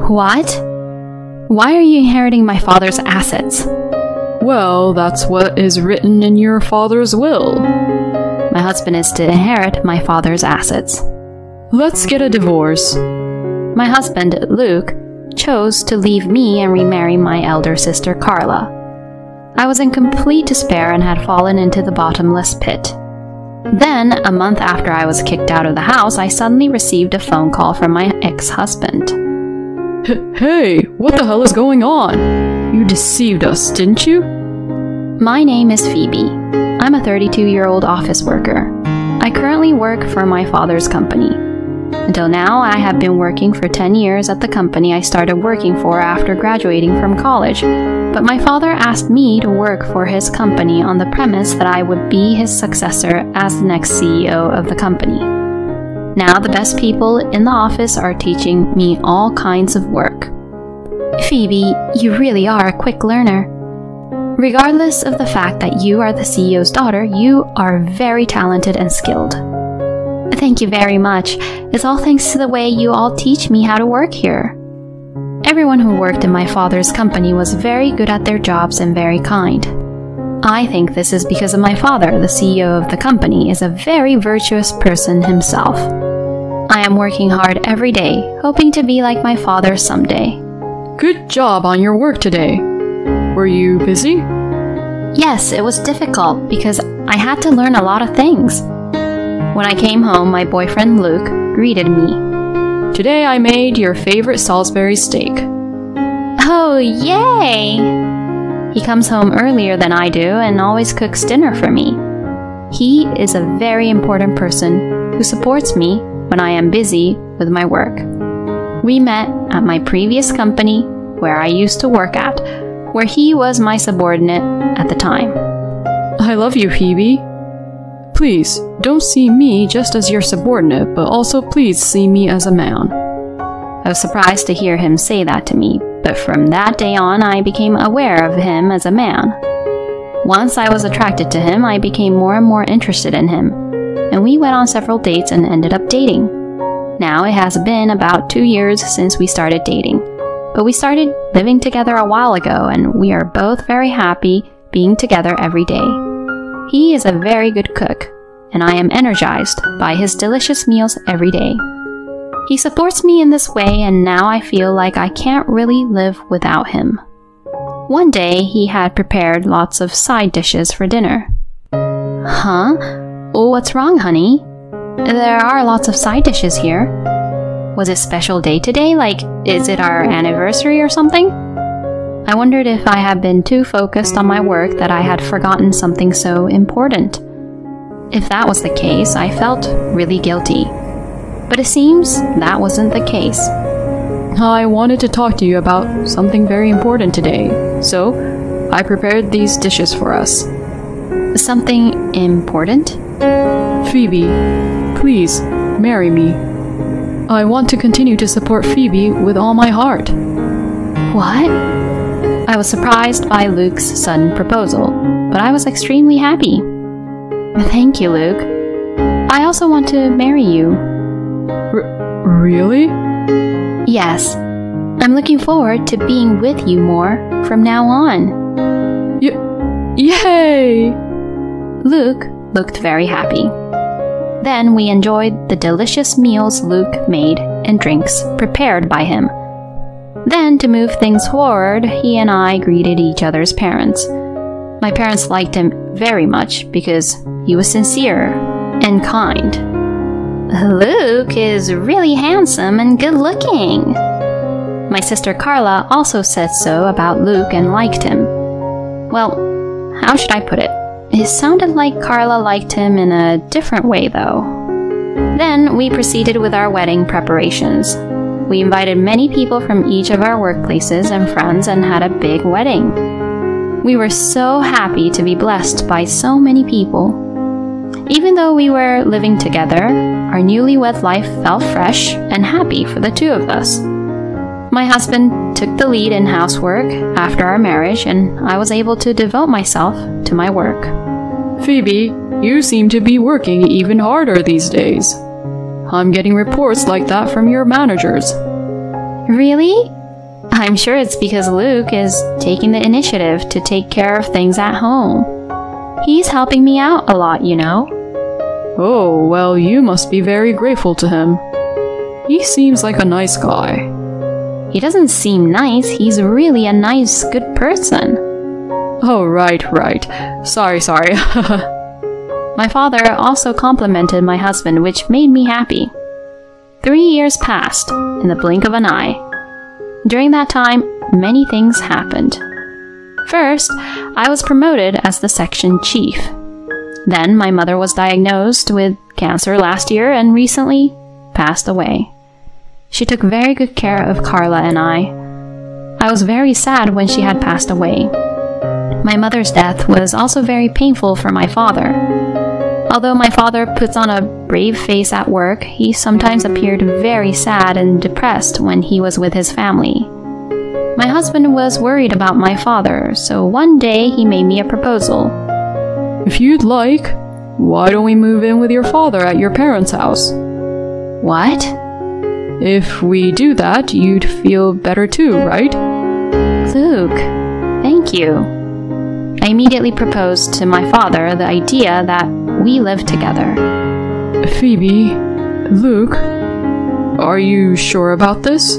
What? Why are you inheriting my father's assets? Well, that's what is written in your father's will. My husband is to inherit my father's assets. Let's get a divorce. My husband, Luke, chose to leave me and remarry my elder sister, Carla. I was in complete despair and had fallen into the bottomless pit. Then, a month after I was kicked out of the house, I suddenly received a phone call from my ex-husband. Hey, what the hell is going on? You deceived us, didn't you? My name is Phoebe. I'm a 32-year-old office worker. I currently work for my father's company. Until now, I have been working for 10 years at the company I started working for after graduating from college. But my father asked me to work for his company on the premise that I would be his successor as the next CEO of the company. Now the best people in the office are teaching me all kinds of work. Phoebe, you really are a quick learner. Regardless of the fact that you are the CEO's daughter, you are very talented and skilled. Thank you very much. It's all thanks to the way you all teach me how to work here. Everyone who worked in my father's company was very good at their jobs and very kind. I think this is because of my father, the CEO of the company, is a very virtuous person himself. I am working hard every day, hoping to be like my father someday. Good job on your work today. Were you busy? Yes, it was difficult because I had to learn a lot of things. When I came home, my boyfriend Luke greeted me. Today I made your favorite Salisbury steak. Oh, yay! He comes home earlier than I do and always cooks dinner for me. He is a very important person who supports me when I am busy with my work. We met at my previous company where I used to work at, where he was my subordinate at the time. I love you, Phoebe. Please, don't see me just as your subordinate, but also please see me as a man. I was surprised to hear him say that to me, but from that day on I became aware of him as a man. Once I was attracted to him, I became more and more interested in him, and we went on several dates and ended up dating. Now it has been about 2 years since we started dating, but we started living together a while ago and we are both very happy being together every day. He is a very good cook, and I am energized by his delicious meals every day. He supports me in this way, and now I feel like I can't really live without him. One day, he had prepared lots of side dishes for dinner. Huh? Oh, what's wrong, honey? There are lots of side dishes here. Was it a special day today? Like, is it our anniversary or something? I wondered if I had been too focused on my work that I had forgotten something so important. If that was the case, I felt really guilty. But it seems that wasn't the case. I wanted to talk to you about something very important today, so I prepared these dishes for us. Something important? Phoebe, please marry me. I want to continue to support Phoebe with all my heart. What? I was surprised by Luke's sudden proposal, but I was extremely happy. Thank you, Luke. I also want to marry you. Really? Yes. I'm looking forward to being with you more from now on. Yay! Luke looked very happy. Then we enjoyed the delicious meals Luke made and drinks prepared by him. Then, to move things forward, he and I greeted each other's parents. My parents liked him very much because he was sincere and kind. Luke is really handsome and good-looking. My sister Carla also said so about Luke and liked him. Well, how should I put it? It sounded like Carla liked him in a different way, though. Then we proceeded with our wedding preparations. We invited many people from each of our workplaces and friends and had a big wedding. We were so happy to be blessed by so many people. Even though we were living together, our newlywed life felt fresh and happy for the two of us. My husband took the lead in housework after our marriage, and I was able to devote myself to my work. Phoebe, you seem to be working even harder these days. I'm getting reports like that from your managers. Really? I'm sure it's because Luke is taking the initiative to take care of things at home. He's helping me out a lot, you know. Oh, well, you must be very grateful to him. He seems like a nice guy. He doesn't seem nice, he's really a nice, good person. Oh, right. Sorry. My father also complimented my husband, which made me happy. 3 years passed in the blink of an eye. During that time, many things happened. First, I was promoted as the section chief. Then my mother was diagnosed with cancer last year and recently passed away. She took very good care of Carla and I. I was very sad when she had passed away. My mother's death was also very painful for my father. Although my father puts on a brave face at work, he sometimes appeared very sad and depressed when he was with his family. My husband was worried about my father, so one day he made me a proposal. If you'd like, why don't we move in with your father at your parents' house? What? If we do that, you'd feel better too, right? Luke, thank you. I immediately proposed to my father the idea that we live together. Phoebe, Luke, are you sure about this?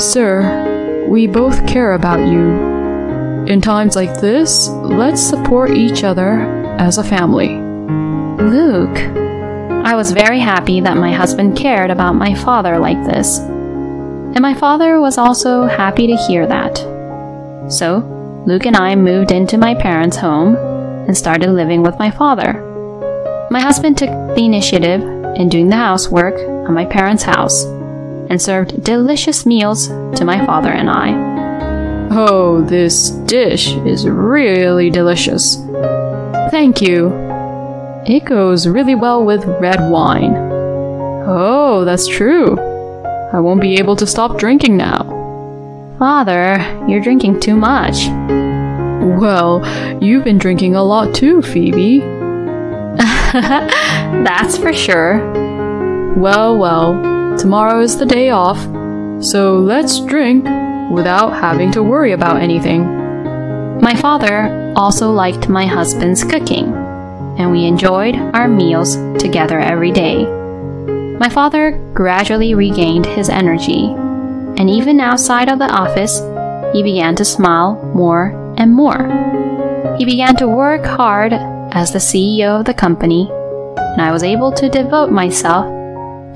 Sir, we both care about you. In times like this, let's support each other as a family. Luke, I was very happy that my husband cared about my father like this. And my father was also happy to hear that. So, Luke and I moved into my parents' home and started living with my father. My husband took the initiative in doing the housework at my parents' house and served delicious meals to my father and I. Oh, this dish is really delicious. Thank you. It goes really well with red wine. Oh, that's true. I won't be able to stop drinking now. Father, you're drinking too much. Well, you've been drinking a lot too, Phoebe. That's for sure. Well, tomorrow is the day off, so let's drink without having to worry about anything. My father also liked my husband's cooking, and we enjoyed our meals together every day. My father gradually regained his energy, and even outside of the office, he began to smile more and more. He began to work hard as the CEO of the company, and I was able to devote myself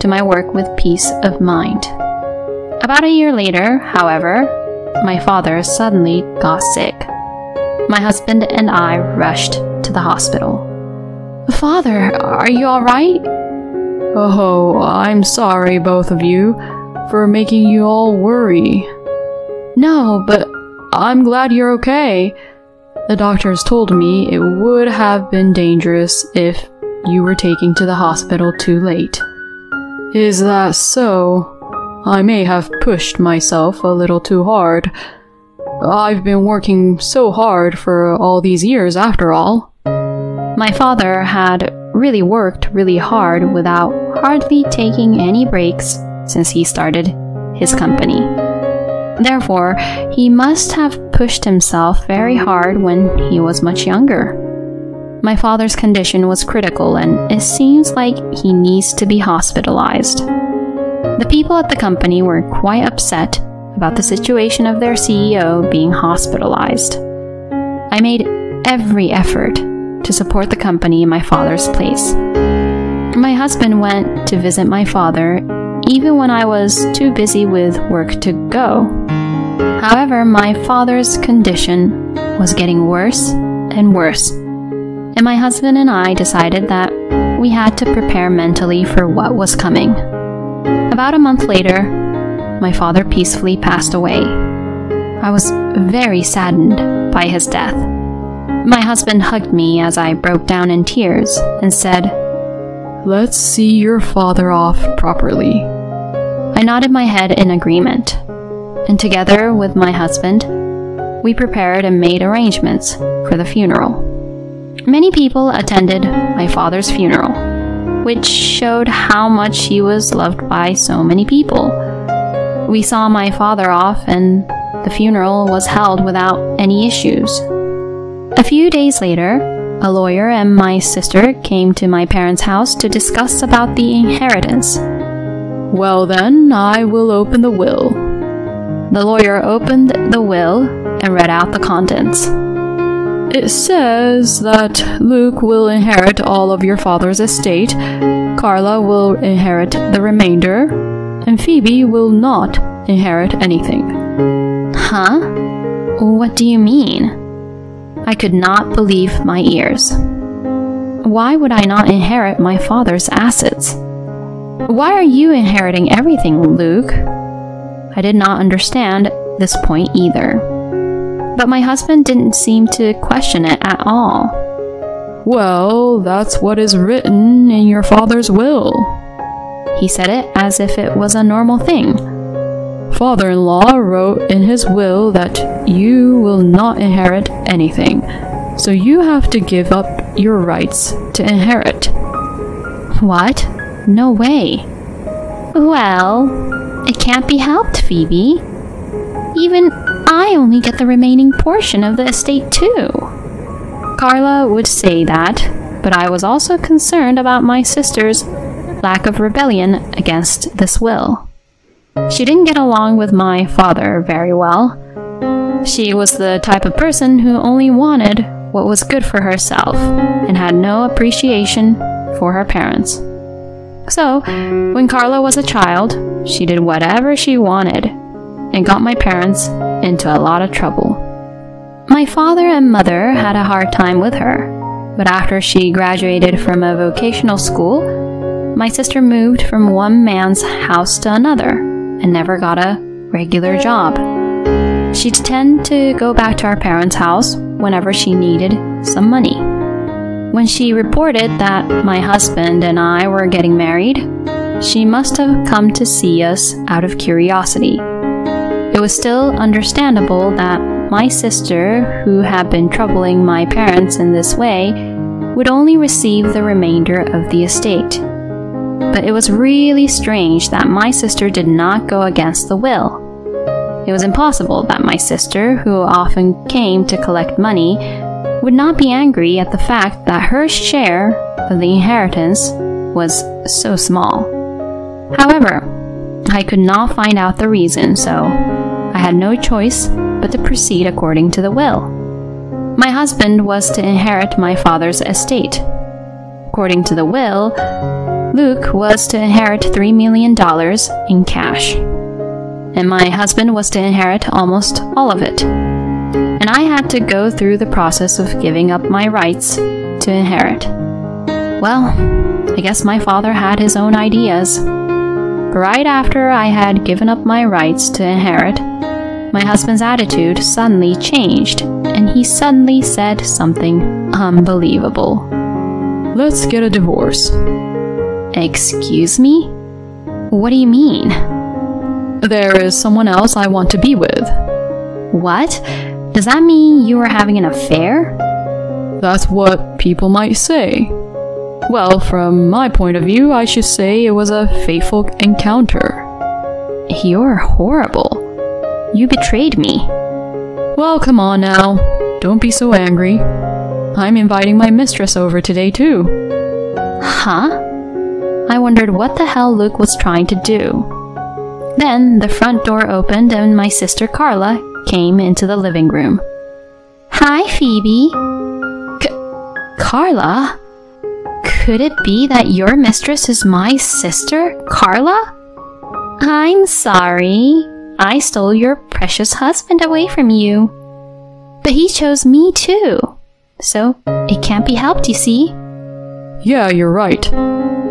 to my work with peace of mind. About a year later, however, my father suddenly got sick. My husband and I rushed to the hospital. Father, are you all right? Oh, I'm sorry, both of you, for making you all worry. No, but I'm glad you're okay. The doctors told me it would have been dangerous if you were taken to the hospital too late. Is that so? I may have pushed myself a little too hard. I've been working so hard for all these years after all. My father had really worked really hard without hardly taking any breaks since he started his company. Therefore, he must have pushed himself very hard when he was much younger. My father's condition was critical and it seems like he needs to be hospitalized. The people at the company were quite upset about the situation of their CEO being hospitalized. I made every effort to support the company in my father's place. My husband went to visit my father even when I was too busy with work to go. However, my father's condition was getting worse and worse, and my husband and I decided that we had to prepare mentally for what was coming. About a month later, my father peacefully passed away. I was very saddened by his death. My husband hugged me as I broke down in tears and said, "Let's see your father off properly." I nodded my head in agreement, and together with my husband, we prepared and made arrangements for the funeral. Many people attended my father's funeral, which showed how much he was loved by so many people. We saw my father off, and the funeral was held without any issues. A few days later, a lawyer and my sister came to my parents' house to discuss about the inheritance. Well then, I will open the will. The lawyer opened the will and read out the contents. It says that Luke will inherit all of your father's estate, Carla will inherit the remainder, and Phoebe will not inherit anything. Huh? What do you mean? I could not believe my ears. Why would I not inherit my father's assets? Why are you inheriting everything, Luke? I did not understand this point either. But my husband didn't seem to question it at all. Well, that's what is written in your father's will. He said it as if it was a normal thing. Father-in-law wrote in his will that you will not inherit anything, so you have to give up your rights to inherit. What? No way. Well, it can't be helped, Phoebe. Even I only get the remaining portion of the estate too. Carla would say that, but I was also concerned about my sister's lack of rebellion against this will. She didn't get along with my father very well. She was the type of person who only wanted what was good for herself and had no appreciation for her parents. So, when Carla was a child, she did whatever she wanted and got my parents into a lot of trouble. My father and mother had a hard time with her, but after she graduated from a vocational school, my sister moved from one man's house to another and never got a regular job. She'd tend to go back to our parents' house whenever she needed some money. When she reported that my husband and I were getting married, she must have come to see us out of curiosity. It was still understandable that my sister, who had been troubling my parents in this way, would only receive the remainder of the estate. But it was really strange that my sister did not go against the will. It was impossible that my sister, who often came to collect money, would not be angry at the fact that her share of the inheritance was so small. However, I could not find out the reason, so I had no choice but to proceed according to the will. My husband was to inherit my father's estate. According to the will, Luke was to inherit $3 million in cash, and my husband was to inherit almost all of it. And I had to go through the process of giving up my rights to inherit. Well, I guess my father had his own ideas. But right after I had given up my rights to inherit, my husband's attitude suddenly changed, and he suddenly said something unbelievable. Let's get a divorce. Excuse me? What do you mean? There is someone else I want to be with. What? Does that mean you were having an affair? That's what people might say. Well, from my point of view, I should say it was a fateful encounter. You're horrible. You betrayed me. Well, come on now. Don't be so angry. I'm inviting my mistress over today, too. Huh? I wondered what the hell Luke was trying to do. Then the front door opened and my sister Carla came into the living room. Hi, Phoebe. Carla? Could it be that your mistress is my sister, Carla? I'm sorry. I stole your precious husband away from you. But he chose me too. So it can't be helped, you see. Yeah, you're right.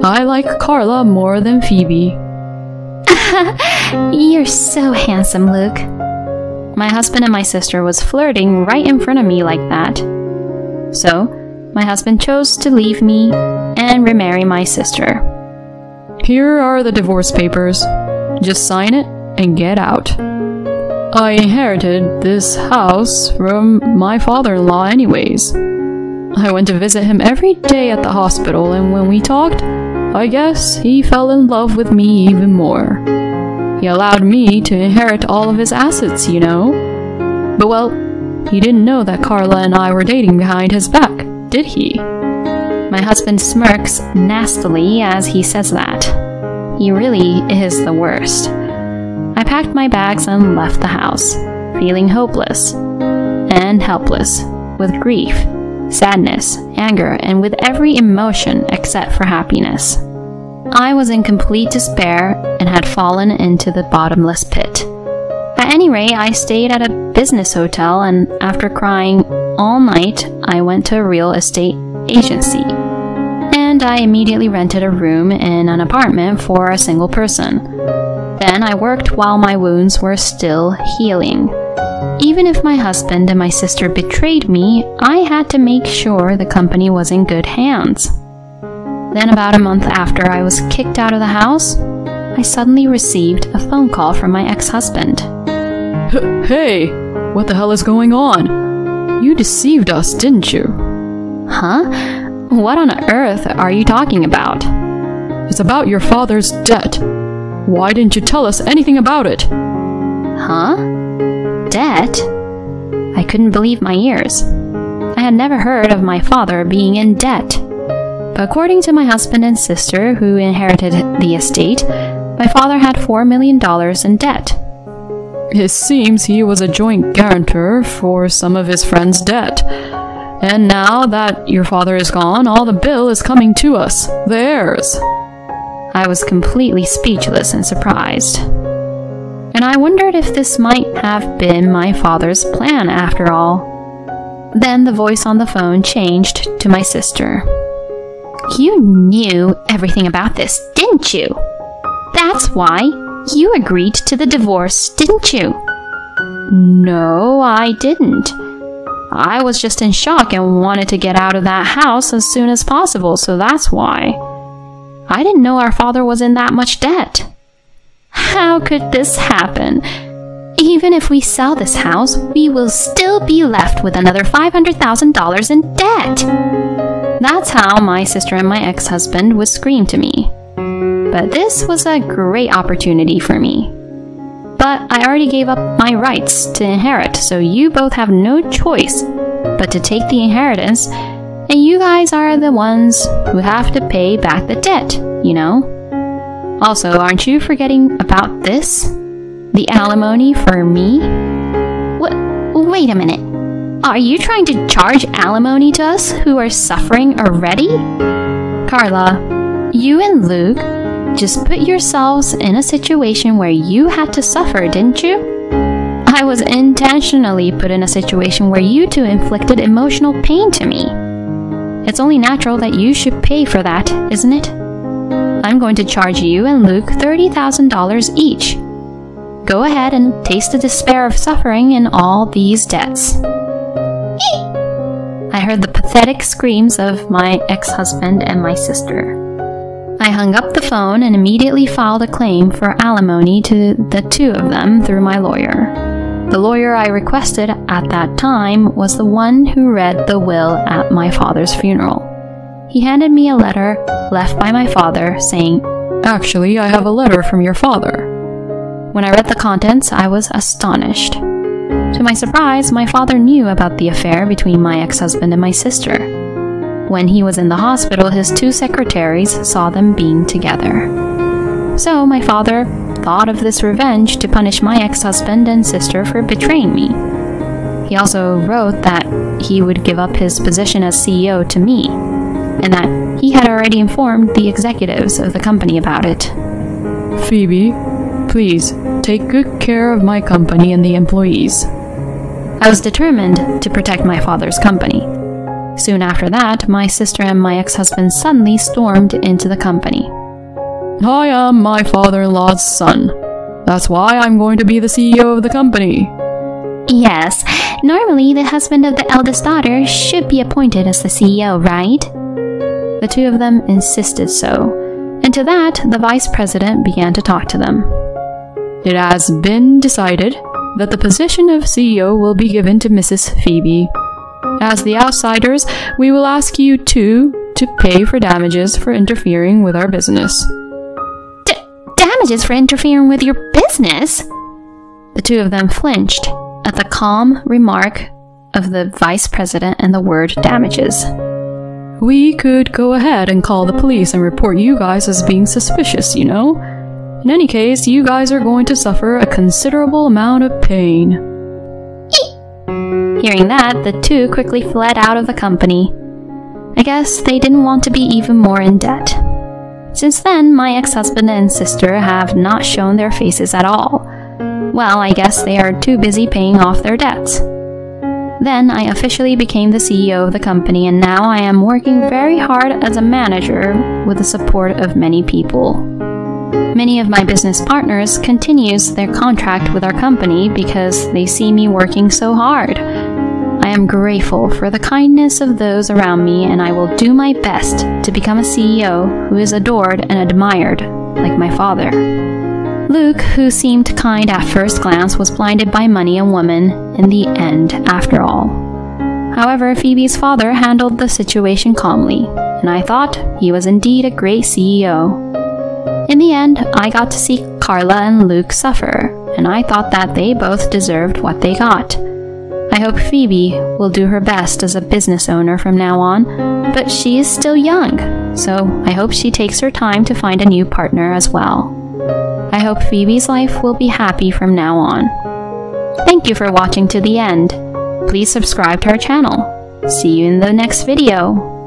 I like Carla more than Phoebe. You're so handsome, Luke. My husband and my sister was flirting right in front of me like that. So, my husband chose to leave me and remarry my sister. Here are the divorce papers. Just sign it and get out. I inherited this house from my father-in-law anyways. I went to visit him every day at the hospital, and when we talked, I guess he fell in love with me even more. He allowed me to inherit all of his assets, you know. But well, he didn't know that Carla and I were dating behind his back, did he? My husband smirks nastily as he says that. He really is the worst. I packed my bags and left the house, feeling hopeless and helpless, with grief, sadness, anger, and with every emotion except for happiness. I was in complete despair and had fallen into the bottomless pit. At any rate, I stayed at a business hotel, and after crying all night, I went to a real estate agency. And I immediately rented a room in an apartment for a single person. Then I worked while my wounds were still healing. Even if my husband and my sister betrayed me, I had to make sure the company was in good hands. Then about a month after I was kicked out of the house, I suddenly received a phone call from my ex-husband. Hey, what the hell is going on? You deceived us, didn't you? Huh? What on earth are you talking about? It's about your father's debt. Why didn't you tell us anything about it? Huh? Debt? I couldn't believe my ears. I had never heard of my father being in debt. But according to my husband and sister, who inherited the estate, my father had $4 million in debt. It seems he was a joint guarantor for some of his friends' debt. And now that your father is gone, all the bill is coming to us, the heirs. I was completely speechless and surprised. And I wondered if this might have been my father's plan after all. Then the voice on the phone changed to my sister. You knew everything about this, didn't you? That's why you agreed to the divorce, didn't you? No, I didn't. I was just in shock and wanted to get out of that house as soon as possible, so that's why. I didn't know our father was in that much debt. How could this happen? Even if we sell this house, we will still be left with another $500,000 in debt. That's how my sister and my ex-husband would scream to me. But this was a great opportunity for me. But I already gave up my rights to inherit, so you both have no choice but to take the inheritance, and you guys are the ones who have to pay back the debt, you know? Also, aren't you forgetting about this? The alimony for me? Wait a minute. Are you trying to charge alimony to us who are suffering already? Carla, you and Luke just put yourselves in a situation where you had to suffer, didn't you? I was intentionally put in a situation where you two inflicted emotional pain to me. It's only natural that you should pay for that, isn't it? I'm going to charge you and Luke $30,000 each. Go ahead and taste the despair of suffering in all these debts. I heard the pathetic screams of my ex-husband and my sister. I hung up the phone and immediately filed a claim for alimony to the two of them through my lawyer. The lawyer I requested at that time was the one who read the will at my father's funeral. He handed me a letter left by my father saying, Actually, I have a letter from your father. When I read the contents, I was astonished. To my surprise, my father knew about the affair between my ex-husband and my sister. When he was in the hospital, his two secretaries saw them being together. So my father thought of this revenge to punish my ex-husband and sister for betraying me. He also wrote that he would give up his position as CEO to me, and that he had already informed the executives of the company about it. Phoebe, please take good care of my company and the employees. I was determined to protect my father's company. Soon after that, my sister and my ex-husband suddenly stormed into the company. I am my father-in-law's son. That's why I'm going to be the CEO of the company. Yes, normally the husband of the eldest daughter should be appointed as the CEO, right? The two of them insisted so, and to that, the vice president began to talk to them. It has been decided that the position of CEO will be given to Mrs. Phoebe. As the outsiders, we will ask you two to pay for damages for interfering with our business. Damages for interfering with your business? The two of them flinched at the calm remark of the vice president and the word damages. We could go ahead and call the police and report you guys as being suspicious, you know? In any case, you guys are going to suffer a considerable amount of pain. Hearing that, the two quickly fled out of the company. I guess they didn't want to be even more in debt. Since then, my ex-husband and sister have not shown their faces at all. Well, I guess they are too busy paying off their debts. Then I officially became the CEO of the company, and now I am working very hard as a manager with the support of many people. Many of my business partners continues their contract with our company because they see me working so hard. I am grateful for the kindness of those around me, and I will do my best to become a CEO who is adored and admired, like my father. Luke, who seemed kind at first glance, was blinded by money and women in the end, after all. However, Phoebe's father handled the situation calmly, and I thought he was indeed a great CEO. In the end, I got to see Carla and Luke suffer, and I thought that they both deserved what they got. I hope Phoebe will do her best as a business owner from now on, but she is still young, so I hope she takes her time to find a new partner as well. I hope Phoebe's life will be happy from now on. Thank you for watching to the end. Please subscribe to our channel. See you in the next video.